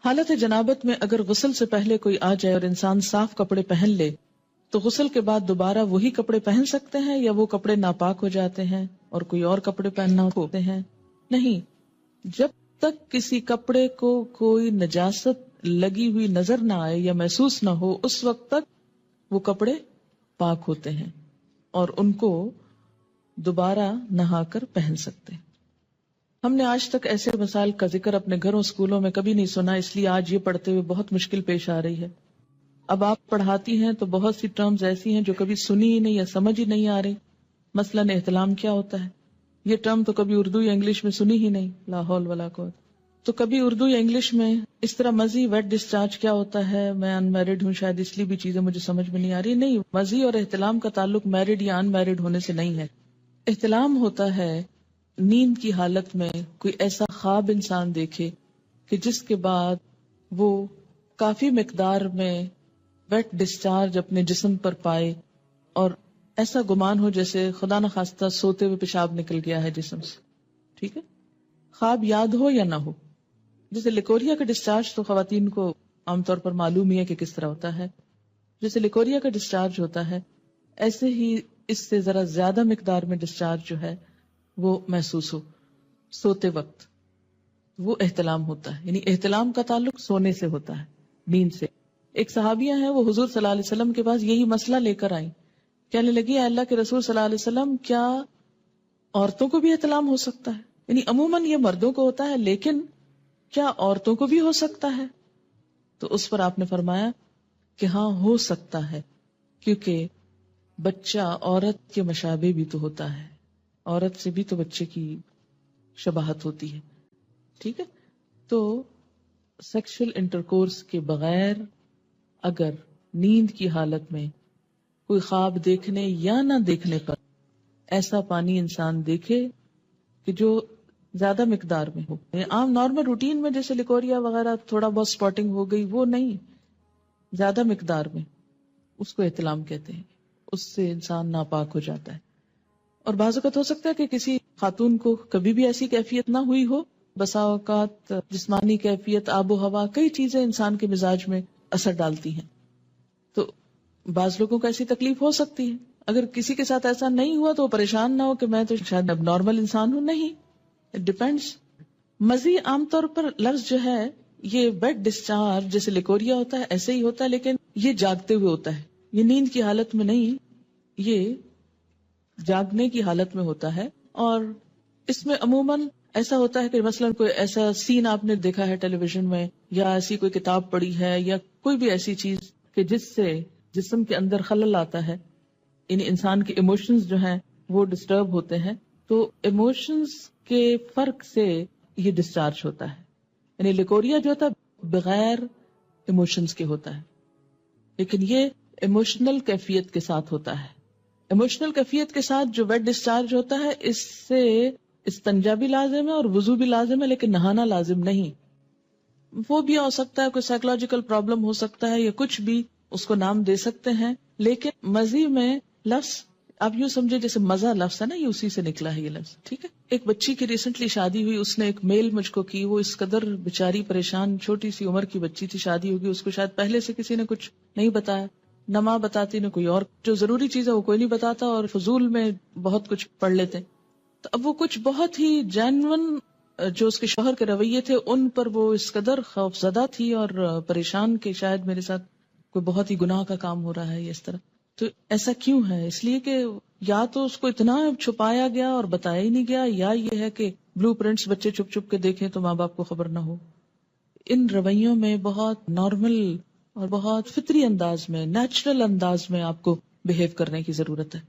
حالت جنابت میں اگر غسل سے پہلے کوئی آ جائے اور انسان صاف کپڑے پہن لے تو غسل کے بعد دوبارہ وہی کپڑے پہن سکتے ہیں یا وہ کپڑے ناپاک ہو جاتے ہیں اور کوئی اور کپڑے پہننا ہوتے ہیں؟ نہیں، جب تک کسی کپڑے کو کوئی نجاست لگی ہوئی نظر نہ آئے یا محسوس نہ ہو اس وقت تک وہ کپڑے پاک ہوتے ہیں اور ان کو دوبارہ نہا کر پہن سکتے ہیں۔ ہم نے آج تک ایسے مسائل کا ذکر اپنے گھروں اسکولوں میں کبھی نہیں سنا، اس لیے آج یہ پڑھتے ہوئے بہت مشکل پیش آ رہی ہے۔ اب آپ پڑھاتی ہیں تو بہت سی ٹرمز ایسی ہیں جو کبھی سنی ہی نہیں یا سمجھ ہی نہیں آ رہی۔ مثلاً احتلام کیا ہوتا ہے؟ یہ ٹرم تو کبھی اردو یا انگلش میں سنی ہی نہیں، لا حول ولا قوت۔ تو کبھی اردو یا انگلش میں اس طرح مزی ویٹ ڈسچارج کیا ہوتا ہے؟ میں ان میرڈ ہوں، شاید اس لیے بھی چیزیں مجھے سمجھ میں نہیں آ رہی۔ نہیں، مزی اور احتلام کا تعلق میرڈ یا ان میرڈ ہونے سے نہیں ہے۔ احتلام ہوتا ہے نیند کی حالت میں کوئی ایسا خواب انسان دیکھے کہ جس کے بعد وہ کافی مقدار میں ویٹ ڈسچارج اپنے جسم پر پائے اور ایسا گمان ہو جیسے خدا نخواستہ سوتے ہوئے پیشاب نکل گیا ہے جسم سے۔ ٹھیک ہے، خواب یاد ہو یا نہ ہو۔ جیسے لیکوریا کا ڈسچارج تو خواتین کو عام طور پر معلوم ہی ہے کہ کس طرح ہوتا ہے۔ جیسے لیکوریا کا ڈسچارج ہوتا ہے ایسے ہی اس سے ذرا زیادہ مقدار میں ڈسچارج جو ہے وہ محسوس ہو سوتے وقت، وہ احتلام ہوتا ہے۔ یعنی احتلام کا تعلق سونے سے ہوتا ہے، نیند سے۔ ایک صحابیہ ہیں، وہ حضور صلی اللہ علیہ وسلم کے پاس یہی مسئلہ لے کر آئیں، کہنے لگی اے اللہ کے رسول صلی اللہ علیہ وسلم، کیا عورتوں کو بھی احتلام ہو سکتا ہے؟ یعنی عموماً یہ مردوں کو ہوتا ہے لیکن کیا عورتوں کو بھی ہو سکتا ہے؟ تو اس پر آپ نے فرمایا کہ ہاں ہو سکتا ہے، کیونکہ بچہ عورت کے مشابہ بھی تو ہوتا ہے، عورت سے بھی تو بچے کی شباہت ہوتی ہے۔ ٹھیک ہے، تو سیکشل انٹرکورس کے بغیر اگر نیند کی حالت میں کوئی خواب دیکھنے یا نہ دیکھنے پر ایسا پانی انسان دیکھے کہ جو زیادہ مقدار میں ہو، عام نارمل روٹین میں جیسے لیکوریا وغیرہ تھوڑا بہت سپاٹنگ ہو گئی، وہ نہیں، زیادہ مقدار میں، اس کو احتلام کہتے ہیں۔ اس سے انسان ناپاک ہو جاتا ہے۔ اور بعض اوقات ہو سکتا ہے کہ کسی خاتون کو کبھی بھی ایسی کیفیت نہ ہوئی ہو، بسا اوقات جسمانی کیفیت، آب و ہوا، کئی چیزیں انسان کے مزاج میں اثر ڈالتی ہیں، تو بعض لوگوں کو ایسی تکلیف ہو سکتی ہے۔ اگر کسی کے ساتھ ایسا نہیں ہوا تو وہ پریشان نہ ہو کہ میں تو شاید اب نارمل انسان ہوں، نہیں، اٹ ڈیپینڈس۔ مزی عام طور پر لفظ جو ہے یہ ویٹ ڈسچارج جیسے لیکوریا ہوتا ہے ایسے ہی ہوتا ہے، لیکن یہ جاگتے ہوئے ہوتا ہے، یہ نیند کی حالت میں نہیں، یہ جاگنے کی حالت میں ہوتا ہے۔ اور اس میں عموماً ایسا ہوتا ہے کہ مثلاً کوئی ایسا سین آپ نے دیکھا ہے ٹیلی ویژن میں، یا ایسی کوئی کتاب پڑھی ہے، یا کوئی بھی ایسی چیز کہ جس سے جسم کے اندر خلل آتا ہے، یعنی انسان کے ایموشنز جو ہیں وہ ڈسٹرب ہوتے ہیں، تو ایموشنز کے فرق سے یہ ڈسچارج ہوتا ہے۔ یعنی لیکوریا جو ہوتا ہے بغیر ایموشنز کے ہوتا ہے، لیکن یہ ایموشنل کیفیت کے ساتھ ہوتا ہے۔ ایموشنل کیفیت کے ساتھ جو ویٹ ڈسچارج ہوتا ہے اس سے استنجا بھی لازم ہے اور وضو بھی لازم ہے، لیکن نہانا لازم نہیں۔ وہ بھی ہو سکتا ہے، کوئی سائیکولوجیکل پرابلم ہو سکتا ہے یا کچھ بھی، اس کو نام دے سکتے ہیں، لیکن مزی میں لفظ آپ یوں سمجھے جیسے مزہ لفظ ہے نا، یہ اسی سے نکلا ہے یہ لفظ۔ ٹھیک ہے، ایک بچی کی ریسنٹلی شادی ہوئی، اس نے ایک میل مجھ کو کی، وہ اس قدر بیچاری پریشان، چھوٹی سی عمر کی بچی تھی، شادی ہوگی، اس کو شاید پہلے سے کسی نے کچھ نہیں بتایا، نہ ماں بتاتی نہ کوئی اور، جو ضروری چیز ہے وہ کوئی نہیں بتاتا، اور فضول میں بہت کچھ پڑھ لیتے۔ تو اب وہ کچھ بہت ہی جینون جو اس کے شوہر کے رویے تھے ان پر وہ اس قدر خوف زدہ تھی اور پریشان کہ شاید میرے ساتھ کوئی بہت ہی گناہ کا کام ہو رہا ہے یا اس طرح۔ تو ایسا کیوں ہے؟ اس لیے کہ یا تو اس کو اتنا چھپایا گیا اور بتایا ہی نہیں گیا، یا یہ ہے کہ بلو پرنٹس بچے چھپ چھپ کے دیکھیں تو ماں باپ کو خبر نہ ہو۔ ان رویوں میں بہت نارمل اور بہت فطری انداز میں، نیچرل انداز میں آپ کو بہیو کرنے کی ضرورت ہے۔